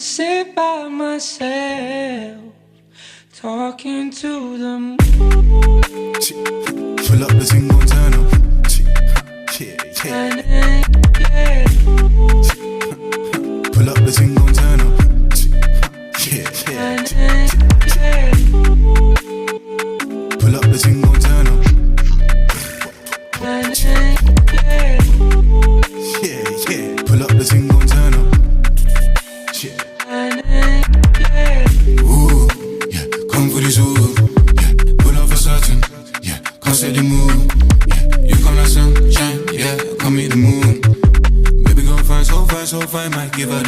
Sit by myself, talking to the moon. Pull up the thing, gon' turn up. Yeah, yeah. Pull up the thing, gon' turn up. Yeah, yeah. Pull up the thing, gon' turn up. Yeah, yeah. Pull up the thing, gon' turn up. Ooh, yeah, come for this ooh. Yeah, pull up for certain. Yeah, can't say the mood. Yeah, you come like sunshine. Yeah, come meet the moon. Baby, go fine, so fine, so fine. Might give her